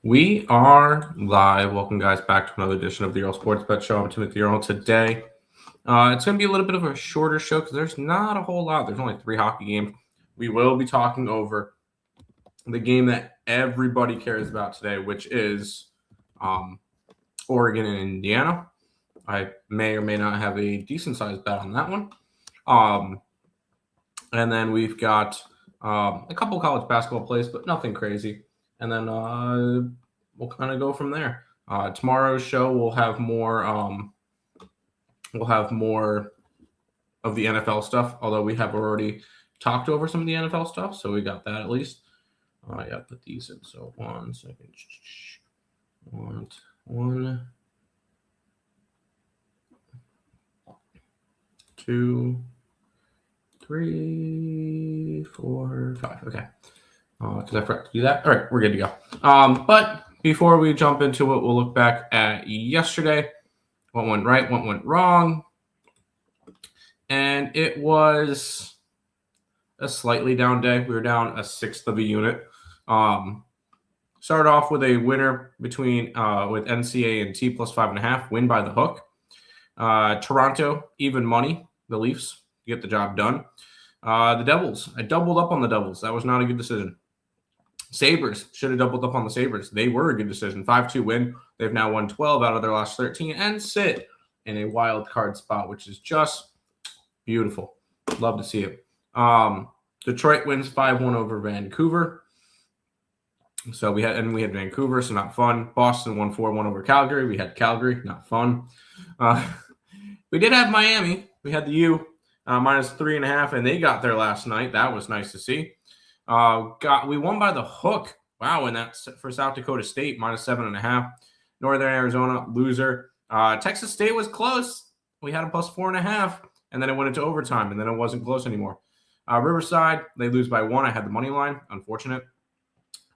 We are live. Welcome, guys, back to another edition of the Earle Sports Bet Show. I'm Timothy Earle today. It's going to be a little bit of a shorter show because there's not a whole lot. There's only 3 hockey games. We will be talking over the game that everybody cares about today, which is Oregon and Indiana. I may or may not have a decent-sized bet on that one. And then we've got a couple college basketball plays, but nothing crazy. And then we'll kind of go from there. Tomorrow's show we'll have more of the NFL stuff, although we have already talked over some of the NFL stuff, so we got that at least. Yeah, put these in. So 1 second. 1, 2, 3, 4, 5. Okay. Because I forgot to do that. All right, we're good to go. But before we jump into it, we'll look back at yesterday. What went right, what went wrong. And it was a slightly down day. We were down 1/6 of a unit. Started off with a winner between with NCA and T plus 5.5, win by the hook. Toronto, even money. The Leafs get the job done. The Devils, I doubled up on the Devils. That was not a good decision. Sabres, should have doubled up on the Sabres. They were a good decision. 5-2 win. They've now won 12 out of their last 13 and sit in a wild card spot, which is just beautiful. Love to see it. Detroit wins 5-1 over Vancouver. So we had Vancouver, so not fun. Boston won 4-1 over Calgary. We had Calgary, not fun. We did have Miami. We had the U minus 3.5, and they got there last night. That was nice to see. We won by the hook. Wow, and that's for South Dakota State minus 7.5. Northern Arizona loser. Texas State was close. We had a plus 4.5, and then it went into overtime, and then it wasn't close anymore. Riverside, they lose by 1. I had the money line. Unfortunate.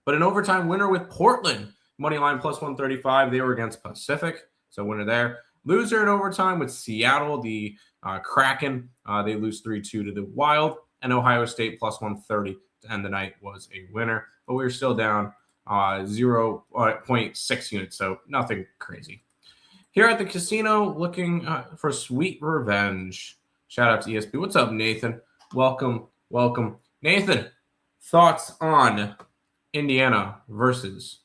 But an overtime winner with Portland. Money line plus 135. They were against Pacific, so winner there. Loser in overtime with Seattle, the Kraken. They lose 3-2 to the Wild. And Ohio State plus 130 to end the night was a winner. But we were still down 0.6 units, so nothing crazy. Here at the casino, looking for sweet revenge. Shout out to ESB. What's up, Nathan? Welcome. Nathan, thoughts on Indiana versus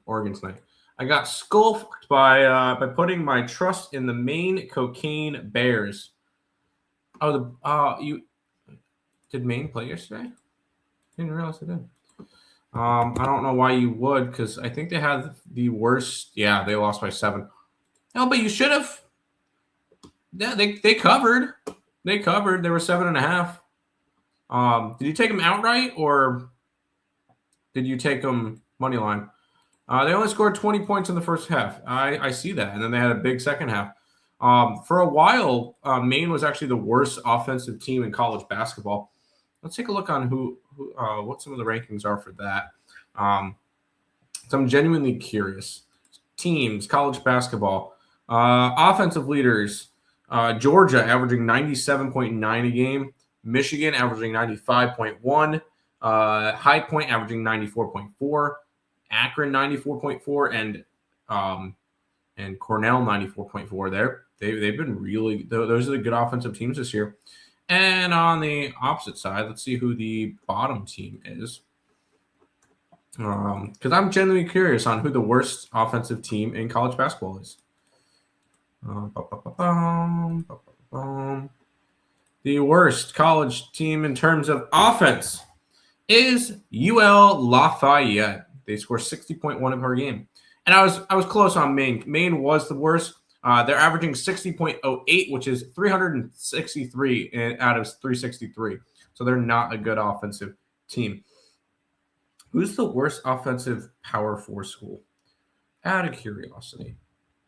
Oregon tonight? I got skull-fucked by putting my trust in the Maine Cocaine Bears. You did Maine play yesterday? Didn't realize they did. I don't know why you would, because I think they had the worst. Yeah, they lost by 7. No, but you should have. Yeah, they covered. They covered. They were 7.5. Did you take them outright, or did you take them money line? They only scored 20 points in the first half. I see that. And then they had a big second half. For a while, Maine was actually the worst offensive team in college basketball. Let's take a look on what some of the rankings are for that. So I'm genuinely curious. Teams, college basketball, offensive leaders, Georgia averaging 97.9 a game, Michigan averaging 95.1, High Point averaging 94.4, Akron 94.4, and Cornell 94.4 there. They've been really – those are the good offensive teams this year. And on the opposite side, let's see who the bottom team is. Because I'm genuinely curious on who the worst offensive team in college basketball is. The worst college team in terms of offense is UL Lafayette. They score 60.1 per game. And I was close on Maine. Maine was the worst. They're averaging 60.08, which is 363 out of 363. So they're not a good offensive team. Who's the worst offensive Power 4 school? Out of curiosity.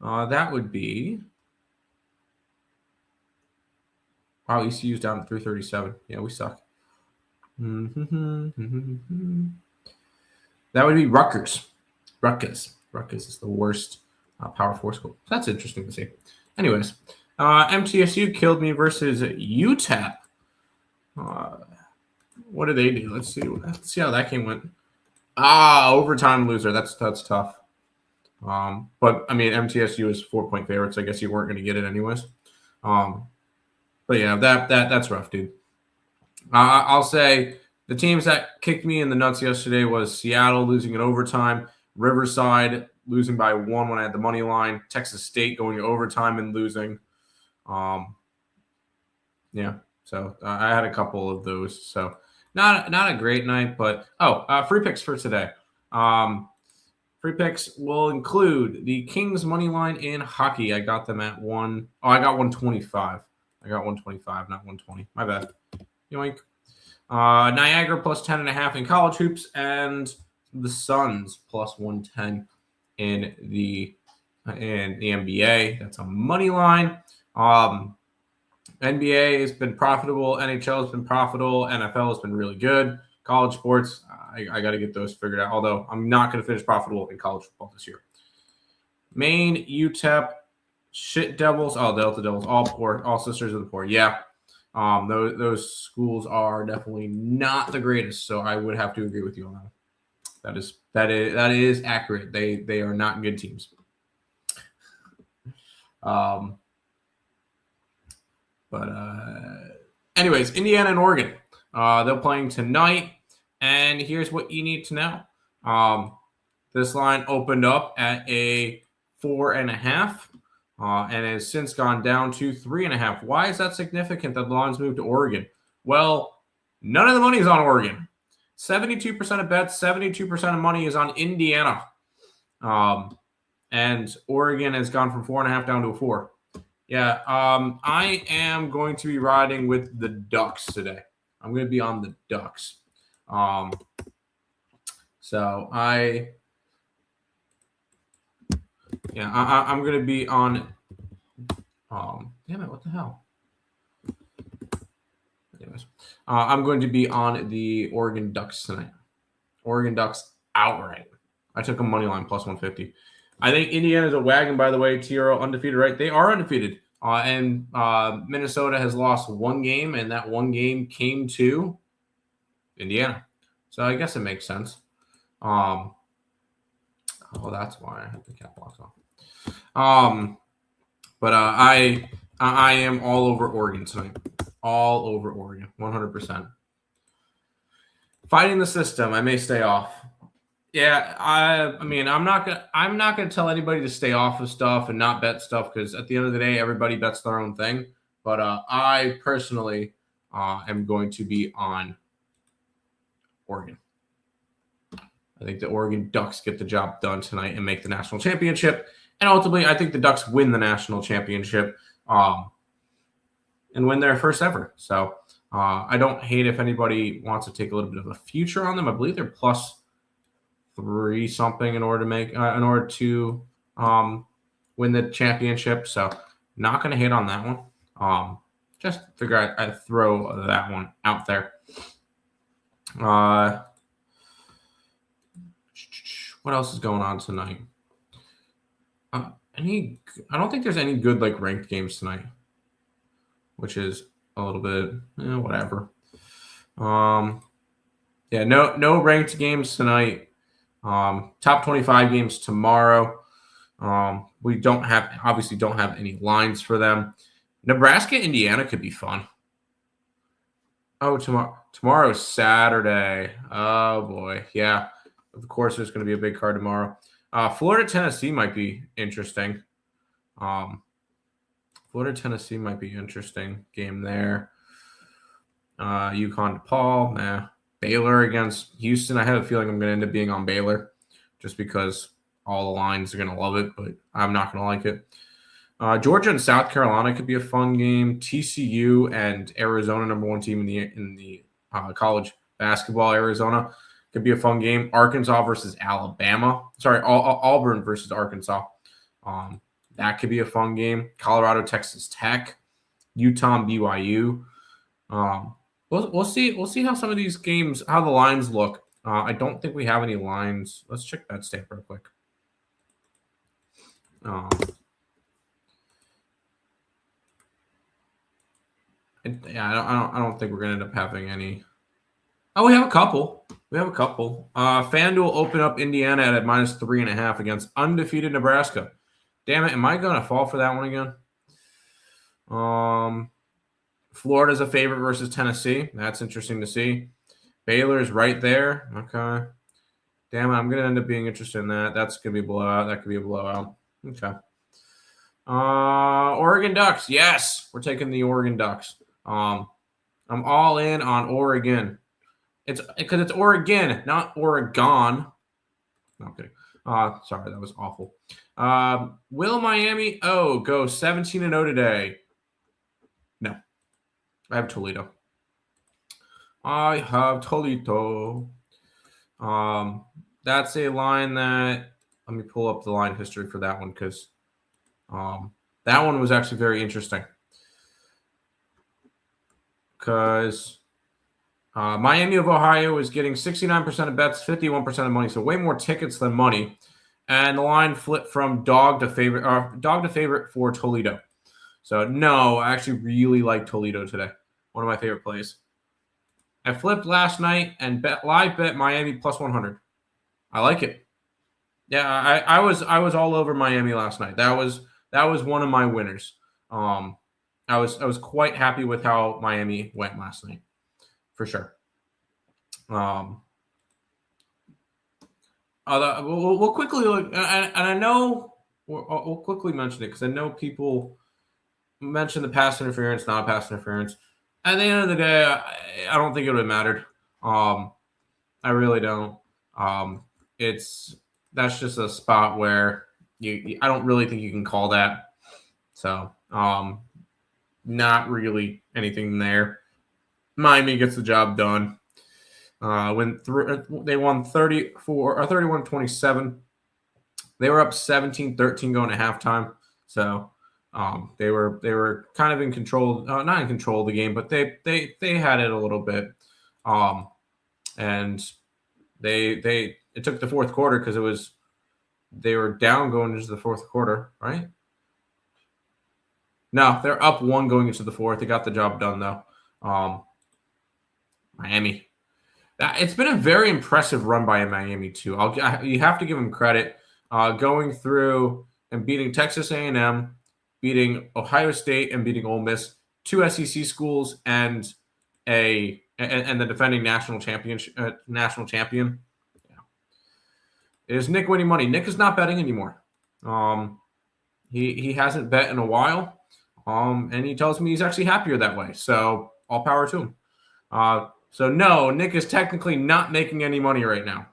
That would be... Wow, ECU's down to 337. Yeah, we suck. That would be Rutgers. Rutgers is the worst Power 4 school. So that's interesting to see. Anyways, MTSU killed me versus UTEP. What did they do? Let's see how that game went. Overtime loser. That's tough. But I mean, MTSU is 4-point favorites. So I guess you weren't going to get it anyways. But yeah, that's rough, dude. I'll say the teams that kicked me in the nuts yesterday was Seattle losing in overtime, Riverside losing by 1 when I had the money line, Texas State going to overtime and losing. Yeah, so I had a couple of those. So not a great night, but free picks for today. Free picks will include the Kings money line in hockey. I got them at 1. Oh, I got 125. I got 125, not 120. My bad. Yoink. Niagara plus 10.5 in college hoops, and the Suns plus 110 in the NBA. That's a money line. NBA has been profitable. NHL has been profitable. NFL has been really good. College sports, I got to get those figured out. Although I'm not going to finish profitable in college football this year. Maine, UTEP, shit Devils. Oh, Delta Devils, all poor, all sisters of the poor. Yeah, those schools are definitely not the greatest. So I would have to agree with you on that. That is accurate. They are not good teams. Anyways, Indiana and Oregon. They're playing tonight, and here's what you need to know. This line opened up at a 4.5, and has since gone down to 3.5. Why is that significant that the line's moved to Oregon? Well, none of the money is on Oregon. 72% of bets, 72% of money is on Indiana. And Oregon has gone from 4.5 down to a 4. Yeah, I am going to be riding with the Ducks today. I'm going to be on the Ducks. I'm going to be on. Damn it! What the hell? Anyways, I'm going to be on the Oregon Ducks tonight. Oregon Ducks outright. I took a money line plus 150. I think Indiana's a wagon, by the way. TRO undefeated, right? They are undefeated. And Minnesota has lost one game, and that one game came to Indiana. So I guess it makes sense. That's why I have the cap locks on. But I am all over Oregon tonight. All over Oregon, 100%. Fighting the system, I may stay off. Yeah, I mean, I'm not gonna tell anybody to stay off of stuff and not bet stuff because at the end of the day, everybody bets their own thing. But I personally am going to be on Oregon. I think the Oregon Ducks get the job done tonight and make the national championship. And ultimately, I think the Ducks win the national championship and win their first ever. So I don't hate if anybody wants to take a little bit of a future on them. I believe they're plus 3 something in order to win the championship. So not going to hit on that one. Just figure I'd throw that one out there. What else is going on tonight? I don't think there's any good like ranked games tonight, which is a little bit whatever. Yeah, no ranked games tonight. Top 25 games tomorrow. We don't have any lines for them. Nebraska, Indiana could be fun. Oh, tomorrow's Saturday. Oh boy, yeah. Of course, there's going to be a big card tomorrow. Florida, Tennessee might be interesting. Florida, Tennessee might be interesting game there. UConn, DePaul, Baylor against Houston. I have a feeling I'm going to end up being on Baylor just because all the lines are going to love it, but I'm not going to like it. Georgia and South Carolina could be a fun game. TCU and Arizona, number 1 team in the college basketball. Arizona could be a fun game. Arkansas versus Alabama. Sorry, Auburn versus Arkansas. That could be a fun game. Colorado, Texas Tech. Utah, BYU. We'll see. We'll see how some of these games, how the lines look. I don't think we have any lines. Let's check that stamp real quick. I don't think we're gonna end up having any Oh, we have a couple. FanDuel open up Indiana at a -3.5 against undefeated Nebraska. Damn it, am I going to fall for that one again? Florida's a favorite versus Tennessee. That's interesting to see. Baylor's right there. Okay. Damn it, I'm going to end up being interested in that. That's going to be a blowout. That could be a blowout. Okay. Oregon Ducks. Yes, we're taking the Oregon Ducks. I'm all in on Oregon. It's because it's Oregon, not Oregon. No, I'm kidding. Sorry, that was awful. Will Miami go 17-0 today? No. I have Toledo. That's a line that, let me pull up the line history for that one because that one was actually very interesting. Because Miami of Ohio is getting 69% of bets, 51% of money, so way more tickets than money. And the line flipped from dog to favorite for Toledo. So no, I actually really like Toledo today. One of my favorite plays. I flipped last night and live bet Miami plus 100. I like it. Yeah, I was all over Miami last night. That was one of my winners. I was quite happy with how Miami went last night, for sure. We'll quickly look, and I know we'll quickly mention it because I know people mention the pass interference, not pass interference. At the end of the day, I don't think it would have mattered. I really don't. That's just a spot where I don't really think you can call that. So, not really anything there. Miami gets the job done. They won 31-27. They were up 17-13 going to halftime. So, they were kind of in control, not in control of the game, but they had it a little bit. And it took the fourth quarter because they were down going into the fourth quarter, right? No, they're up 1 going into the fourth. They got the job done though. Miami. It's been a very impressive run by Miami too. You have to give them credit, going through and beating Texas A&M, beating Ohio State, and beating Ole Miss, 2 SEC schools, and the defending national champion. Yeah. It is Nick winning money. Nick is not betting anymore. He hasn't bet in a while, and he tells me he's actually happier that way. So all power to him. So no, Nick is technically not making any money right now,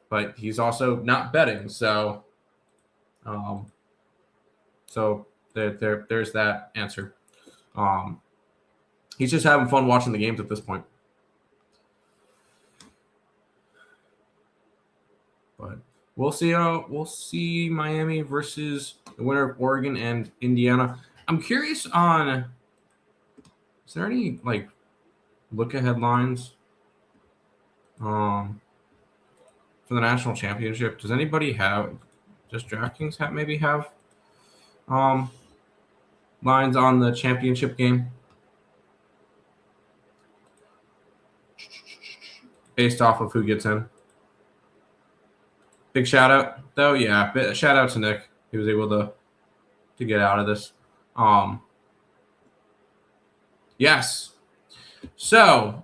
but he's also not betting. So, there's that answer. He's just having fun watching the games at this point. But we'll see. We'll see Miami versus the winner of Oregon and Indiana. I'm curious on. Is there any look ahead lines for the national championship? Does anybody have? Does DraftKings maybe have lines on the championship game based off of who gets in? Big shout out though, yeah. Shout out to Nick. He was able to get out of this. Yes. So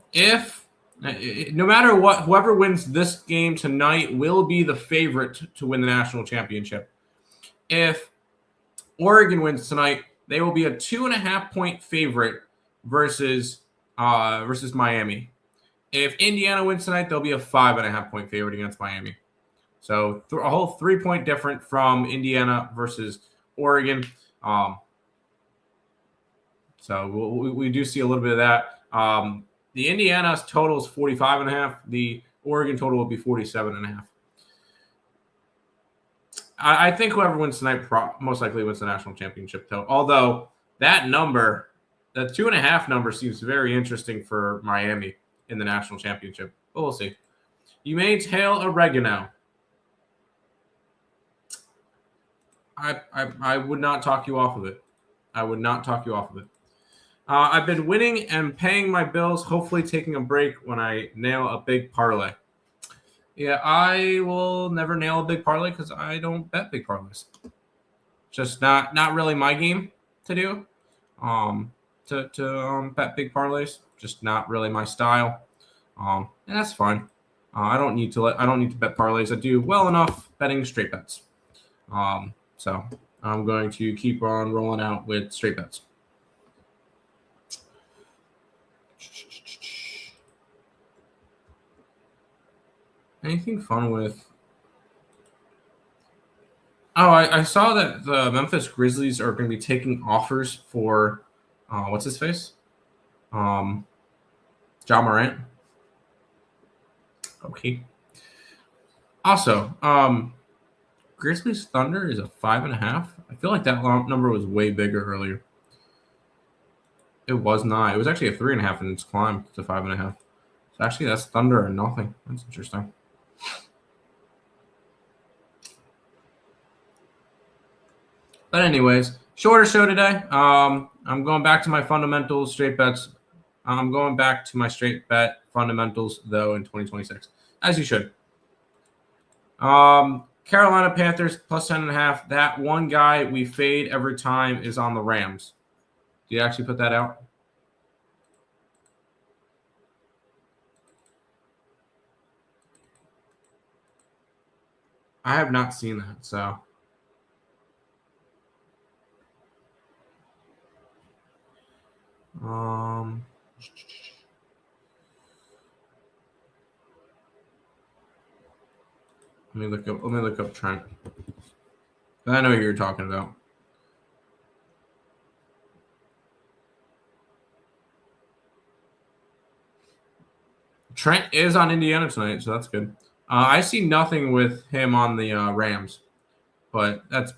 no matter what, whoever wins this game tonight will be the favorite to win the national championship. If Oregon wins tonight, they will be a 2.5-point favorite versus Miami. If Indiana wins tonight, they'll be a 5.5-point favorite against Miami. So a whole 3-point difference from Indiana versus Oregon. So we do see a little bit of that. The Indiana's total is 45.5. The Oregon total will be 47.5. I think whoever wins tonight most likely wins the national championship, though. Although that number, that 2.5 number, seems very interesting for Miami in the national championship. But we'll see. You may tail oregano. I would not talk you off of it. I would not talk you off of it. I've been winning and paying my bills, hopefully taking a break when I nail a big parlay. Yeah, I will never nail a big parlay because I don't bet big parlays. Just not really my game to do. To bet big parlays, just not really my style. And that's fine. I don't need to bet parlays. I do well enough betting straight bets. So I'm going to keep on rolling out with straight bets. Anything fun with? Oh, I saw that the Memphis Grizzlies are going to be taking offers for what's his face? Ja Morant. Okay. Also, Grizzlies Thunder is a 5.5. I feel like that number was way bigger earlier. It was not. It was actually a 3.5, and it's climbed to 5.5. So actually, that's Thunder and nothing. That's interesting. But anyways, shorter show today. I'm going back to my fundamentals, straight bets. I'm going back to my straight bet fundamentals though in 2026, as you should. Carolina Panthers plus 10.5. That one guy we fade every time is on the Rams. Do you actually put that out? I have not seen that, so. Let me look up Trent. I know what you're talking about. Trent is on Indiana tonight, so that's good. I see nothing with him on the Rams, but it's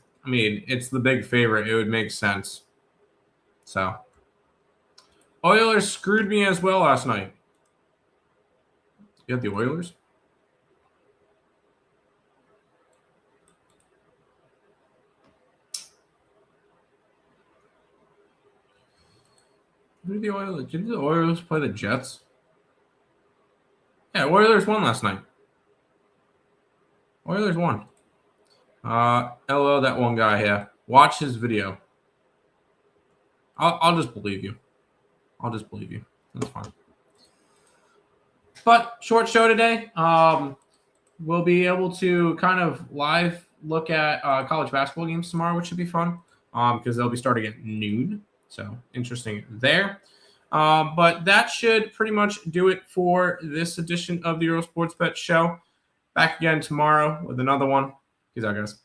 the big favorite. It would make sense. So, Oilers screwed me as well last night. You have the Oilers? Who did the Oilers? Did the Oilers play the Jets? Yeah, Oilers won last night. Oilers won. LO that one guy here. Watch his video. I'll just believe you. I'll just believe you. That's fine. But short show today. We'll be able to kind of live look at college basketball games tomorrow, which should be fun because they'll be starting at noon. So interesting there. But that should pretty much do it for this edition of the Earle Sports Bet Show. Back again tomorrow with another one. Peace out, guys.